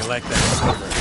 like that silver.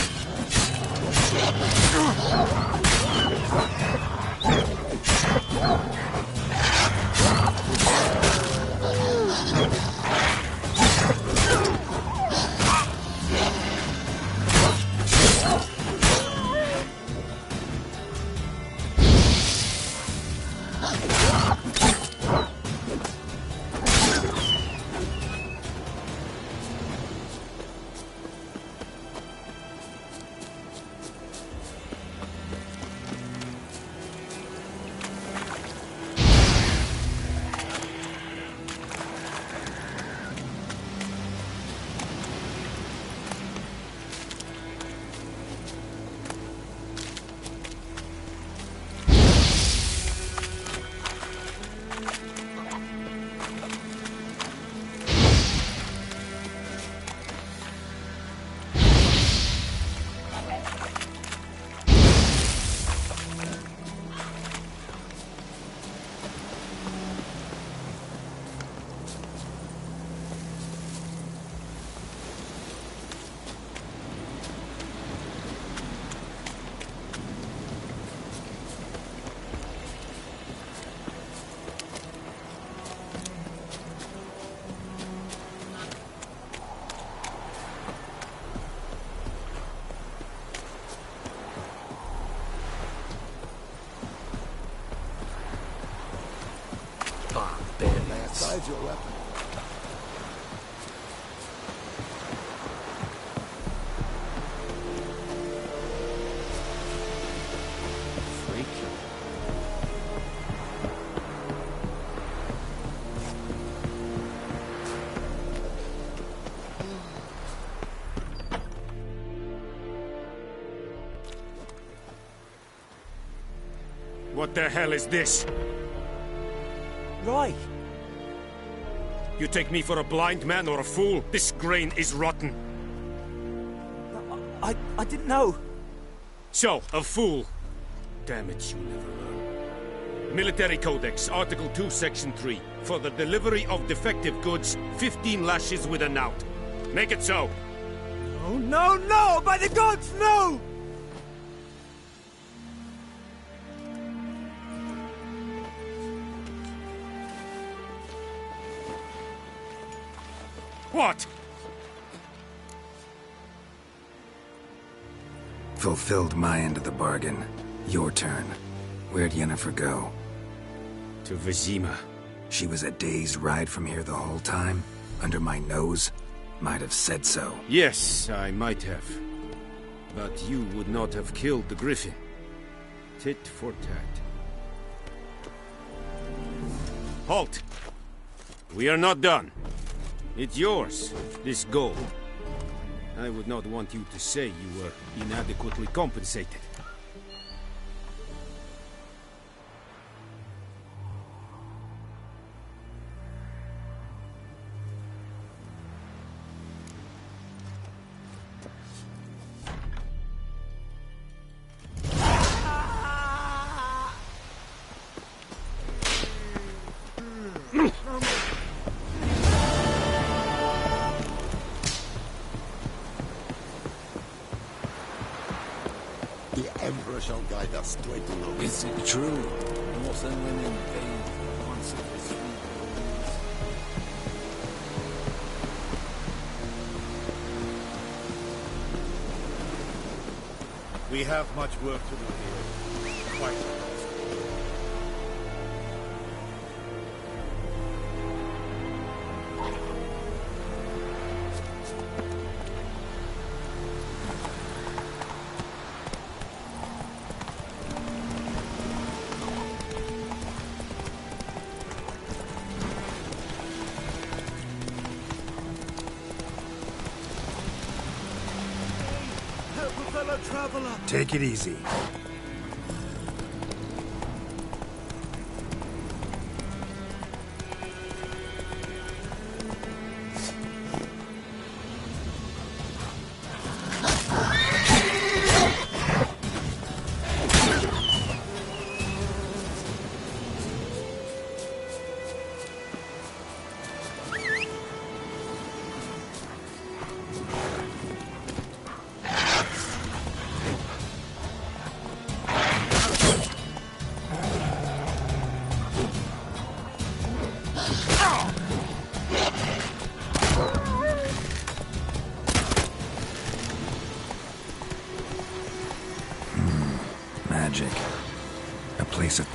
Hide your weapon. Freak. What the hell is this? Right. You take me for a blind man or a fool? This grain is rotten. I didn't know. So, a fool. Damn it, you never learn. Military Codex, Article 2, Section 3. For the delivery of defective goods, 15 lashes with a knout. Make it so. Oh, no, no! By the gods, no! What? Fulfilled my end of the bargain. Your turn. Where'd Yennefer go? To Vizima. She was a day's ride from here the whole time? Under my nose? Might have said so. Yes, I might have. But you would not have killed the Griffin. Tit for tat. Halt! We are not done. It's yours, this gold. I would not want you to say you were inadequately compensated. The Emperor shall guide us straight to the Is it true? Northern women bathe once every 3 days. We have much work to do here. Quite a lot. Fellow traveler. Take it easy.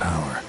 power.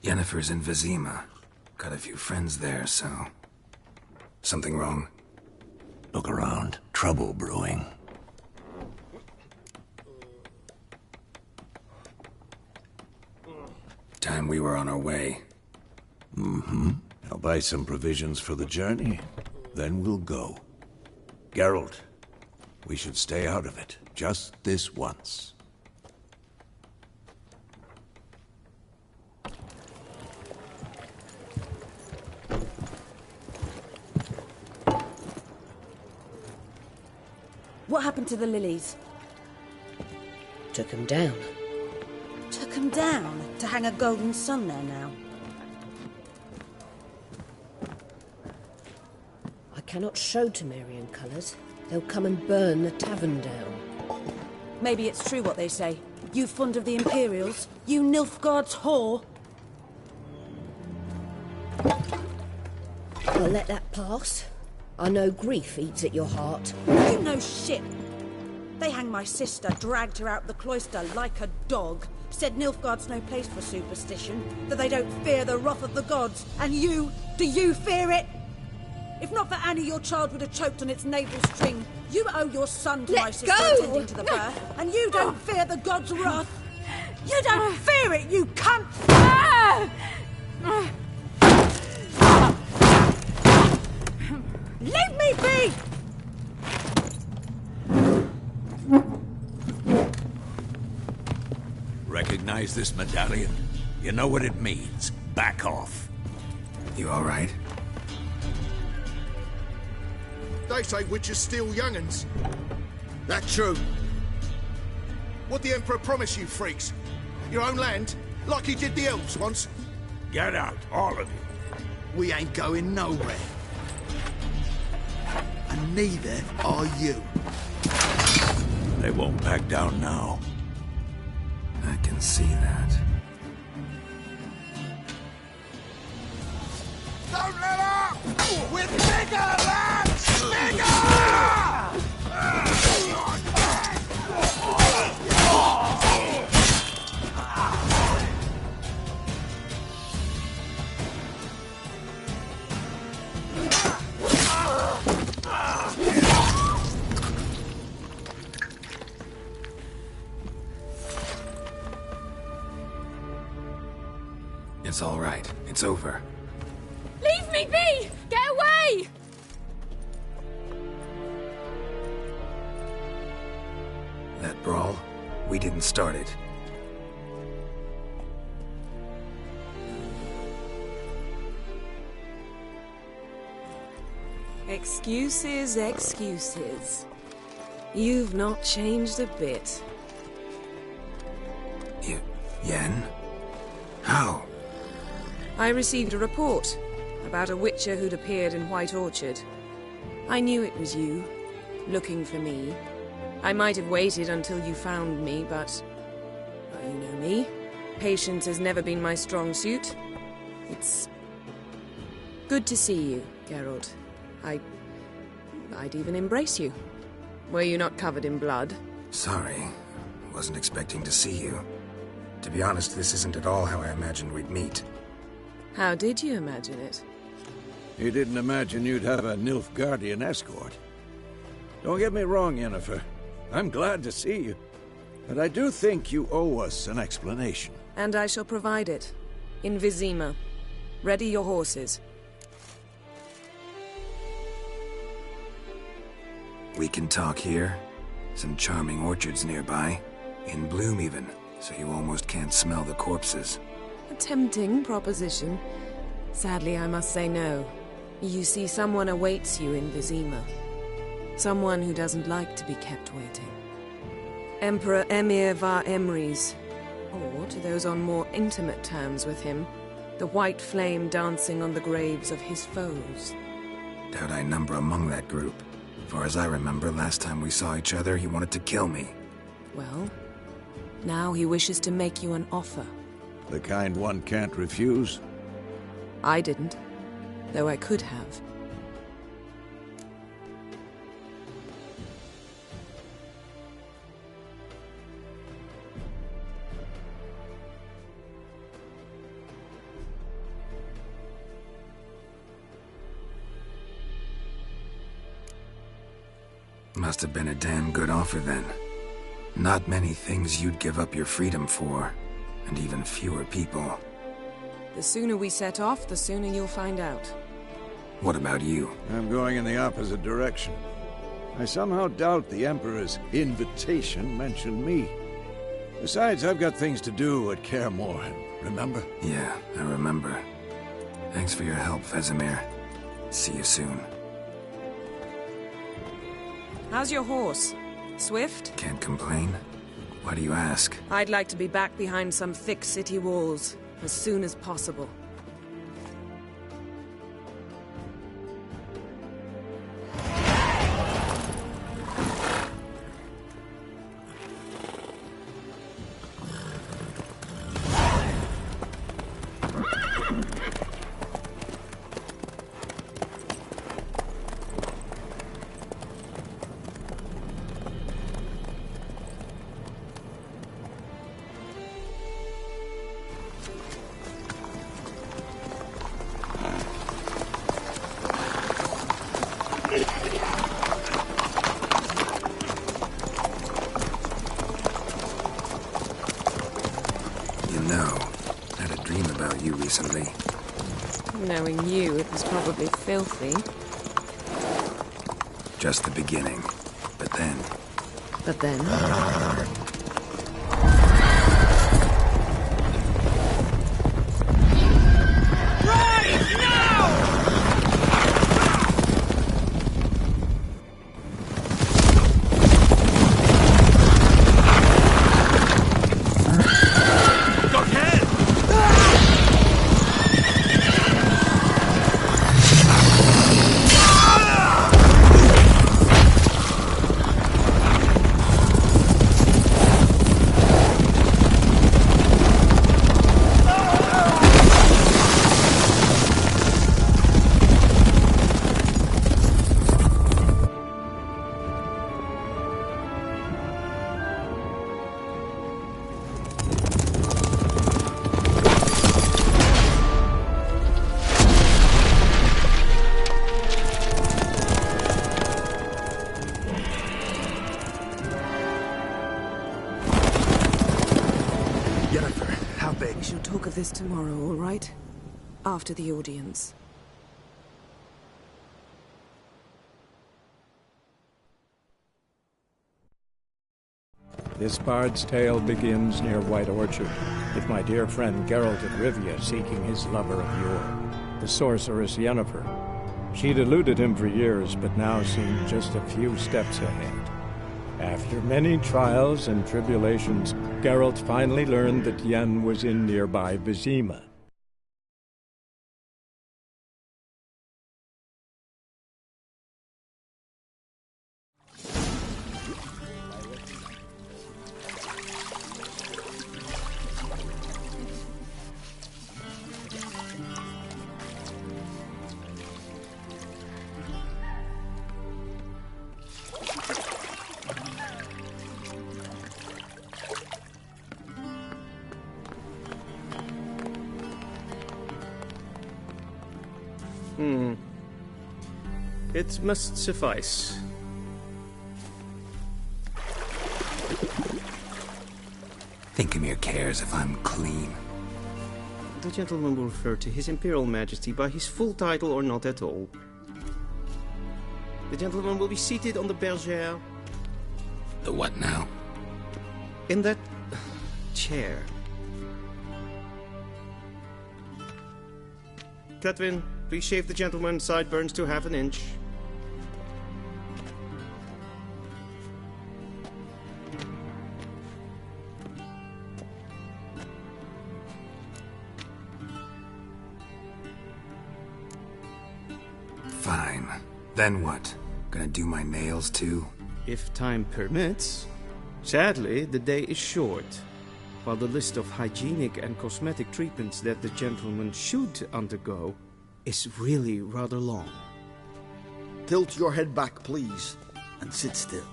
Yennefer's in Vizima. Got a few friends there, so... Something wrong? Look around. Trouble brewing. Time we were on our way. Mm-hmm. I'll buy some provisions for the journey. Then we'll go. Geralt, we should stay out of it. Just this once. What happened to the lilies? Took him down. Took them down to hang a golden sun there now. I cannot show Temerian colours. They'll come and burn the tavern down. Maybe it's true what they say. You fond of the Imperials? You Nilfgaard's whore? I'll let that pass. I know grief eats at your heart. You know shit. They hanged my sister, dragged her out the cloister like a dog. Said Nilfgaard's no place for superstition, that they don't fear the wrath of the gods. And you, do you fear it? If not for Annie, your child would have choked on its navel string. You owe your son to my sister attending to the birth, and you don't fear the gods' wrath. You don't fear it, you cunt! Leave me be! Recognize this medallion? You know what it means. Back off. You all right? They say witches steal young'uns. That true? What the Emperor promise you, freaks? Your own land? Like he did the elves once? Get out, all of you. We ain't going nowhere. And neither are you. They won't back down now. I can see that. Don't let up! We're bigger, lads! Bigger! It's all right. It's over. Leave me be! Get away! That brawl, we didn't start it. Excuses, excuses. You've not changed a bit. Yen? How? I received a report about a witcher who'd appeared in White Orchard. I knew it was you, looking for me. I might have waited until you found me, but... well, you know me. Patience has never been my strong suit. It's... good to see you, Geralt. I'd even embrace you. Were you not covered in blood? Sorry. Wasn't expecting to see you. To be honest, this isn't at all how I imagined we'd meet. How did you imagine it? You didn't imagine you'd have a Nilfgaardian escort. Don't get me wrong, Yennefer. I'm glad to see you. But I do think you owe us an explanation. And I shall provide it. In Vizima. Ready your horses. We can talk here. Some charming orchards nearby. In bloom even, so you almost can't smell the corpses. A tempting proposition. Sadly, I must say no. You see, someone awaits you in Vizima. Someone who doesn't like to be kept waiting. Emperor Emir var Emrys. Or, to those on more intimate terms with him, the white flame dancing on the graves of his foes. Doubt I number among that group. Far as I remember, last time we saw each other, he wanted to kill me. Well, now he wishes to make you an offer. The kind one can't refuse? I didn't, though I could have. Must have been a damn good offer then. Not many things you'd give up your freedom for, and even fewer people. The sooner we set off, the sooner you'll find out. What about you? I'm going in the opposite direction. I somehow doubt the Emperor's invitation mentioned me. Besides, I've got things to do at Kaer Morhen, remember? Yeah, I remember. Thanks for your help, Vesemir. See you soon. How's your horse? Swift? Can't complain. Why do you ask? I'd like to be back behind some thick city walls as soon as possible. Recently. Knowing you, it was probably filthy. Just the beginning. But then... But then? beg. We shall talk of this tomorrow, all right? After the audience. This bard's tale begins near White Orchard, with my dear friend Geralt of Rivia seeking his lover of yore, the sorceress Yennefer. She'd eluded him for years, but now seemed just a few steps ahead. After many trials and tribulations, Geralt finally learned that Yen was in nearby Vizima. It must suffice. Thinkemere cares if I'm clean. The gentleman will refer to His Imperial Majesty by his full title or not at all. The gentleman will be seated on the bergère. The what now? In that chair. Catwin, please shave the gentleman's sideburns to half an inch. Fine. Then what? Gonna do my nails too? If time permits. Sadly, the day is short, while the list of hygienic and cosmetic treatments that the gentleman should undergo is really rather long. Tilt your head back, please, and sit still.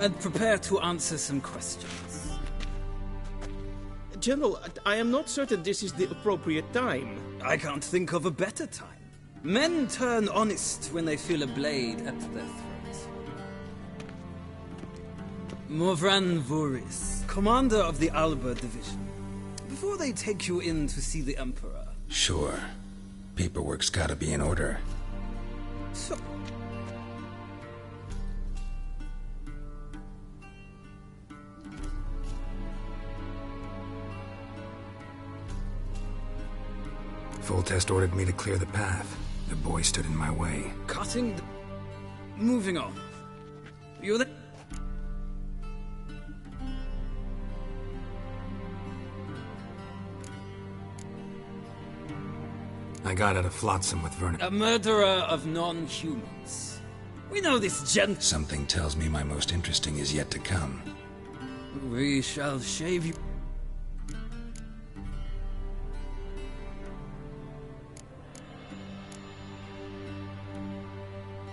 And prepare to answer some questions. General, I am not certain this is the appropriate time. I can't think of a better time. Men turn honest when they feel a blade at their throat. Morvran Voris, commander of the Alba Division. Before they take you in to see the Emperor... Sure. Paperwork's gotta be in order. So... Foltest ordered me to clear the path. The boy stood in my way. Cutting the... Moving on. You're the... I got out of Flotsam with Vernon. A murderer of non-humans. We know this gent... Something tells me my most interesting is yet to come. We shall shave you...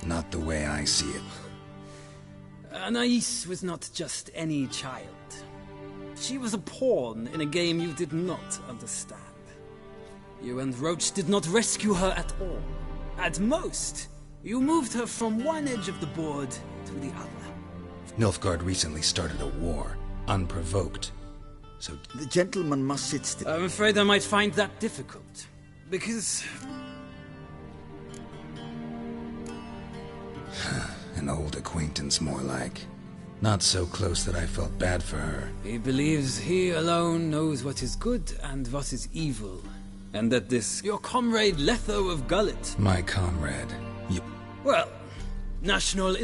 Not the way I see it. Anais was not just any child. She was a pawn in a game you did not understand. You and Roach did not rescue her at all. At most, you moved her from one edge of the board to the other. Nilfgaard recently started a war, unprovoked. So the gentleman must sit still. I'm afraid I might find that difficult. Because... An old acquaintance, more like. Not so close that I felt bad for her. He believes he alone knows what is good and what is evil. And that this... your comrade Letho of Gullet... My comrade. You... Well, national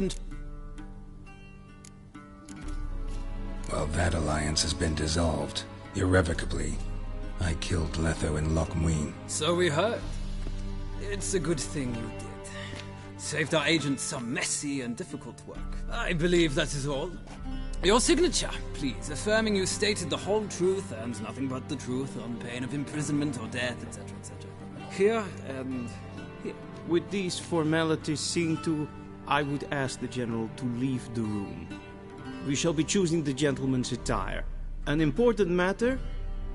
Well, that alliance has been dissolved. Irrevocably. I killed Letho in Loch Muin. So we heard. It's a good thing you did. Saved our agents some messy and difficult work. I believe that is all. Your signature, please, affirming you stated the whole truth and nothing but the truth on pain of imprisonment or death, etc., etc. Here and here. With these formalities seen to, I would ask the General to leave the room. We shall be choosing the gentleman's attire. An important matter,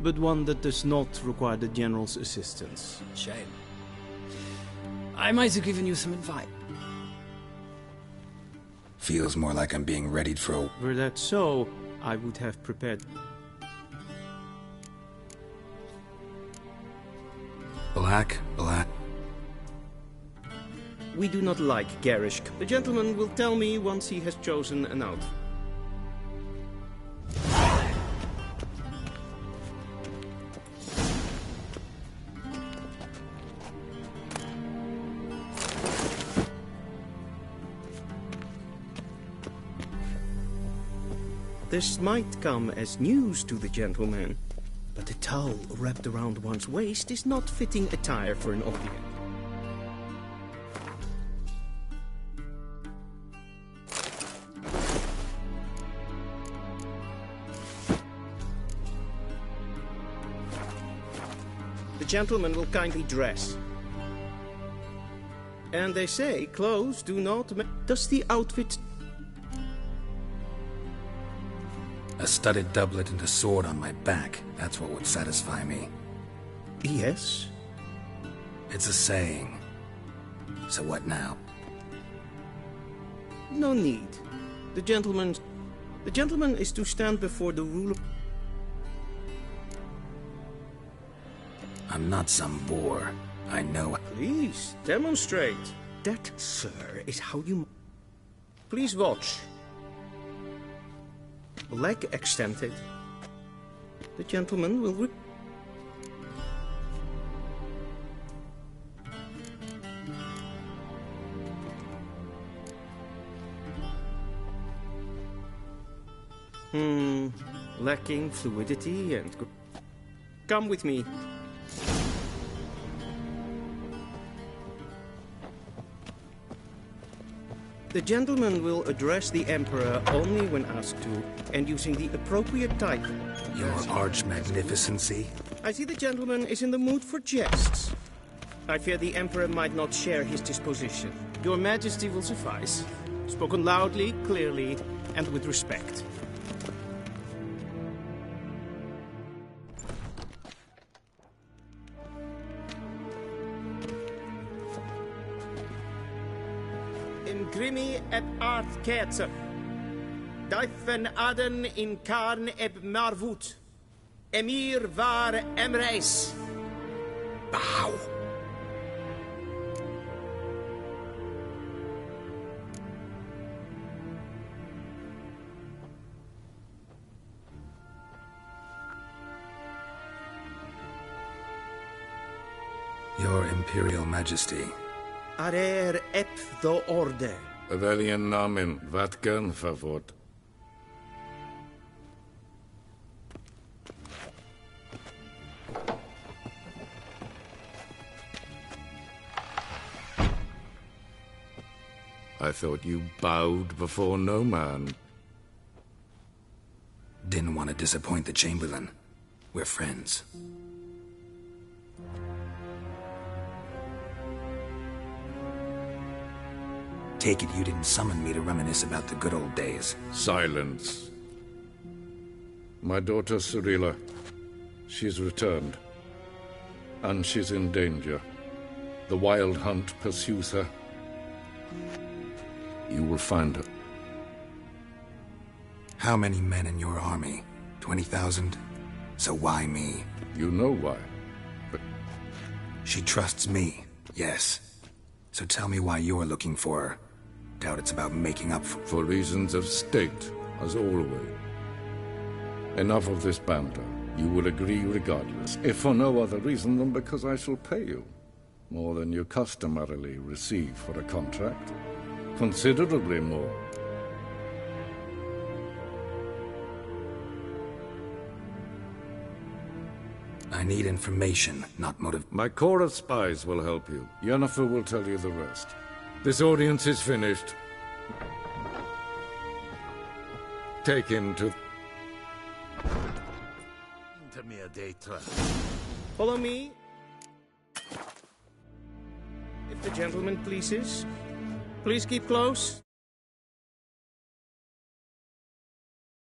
but one that does not require the General's assistance. Shame. I might have given you some advice. Feels more like I'm being readied for a... Were that so, I would have prepared. Black. We do not like garish. The gentleman will tell me once he has chosen an outfit. This might come as news to the gentleman, but a towel wrapped around one's waist is not fitting attire for an audience. The gentleman will kindly dress. And they say clothes do not Does the outfit... A studded doublet and a sword on my back. That's what would satisfy me. Yes? It's a saying. So what now? No need. The gentleman is to stand before the ruler. I'm not some boor. I know... Please, demonstrate. That, sir, is how you... Please watch. Leg extended. The gentleman will... Lacking fluidity and... Come with me. The gentleman will address the Emperor only when asked to, and using the appropriate title. Your Arch-Magnificency? I see the gentleman is in the mood for jests. I fear the Emperor might not share his disposition. Your Majesty will suffice. Spoken loudly, clearly, and with respect. Grimi et art ketzer. Dijfen aden in karn eb marvoet. Emir var emreis. Bow. Your Imperial Majesty. Arer ep the orde. Weljen namen, wat kan favort? I thought you bowed before no man. Didn't want to disappoint the Chamberlain. We're friends. Take it you didn't summon me to reminisce about the good old days. Silence. My daughter Cyrilla, she's returned. And she's in danger. The Wild Hunt pursues her. You will find her. How many men in your army? 20,000? So why me? You know why, but... She trusts me, yes. So tell me why you're looking for her. Doubt it's about making up for... For reasons of state, as always. Enough of this banter. You will agree regardless, if for no other reason than because I shall pay you. More than you customarily receive for a contract. Considerably more. I need information, not motive. My corps of spies will help you. Yennefer will tell you the rest. This audience is finished. Take him to... Follow me. If the gentleman pleases. Please keep close.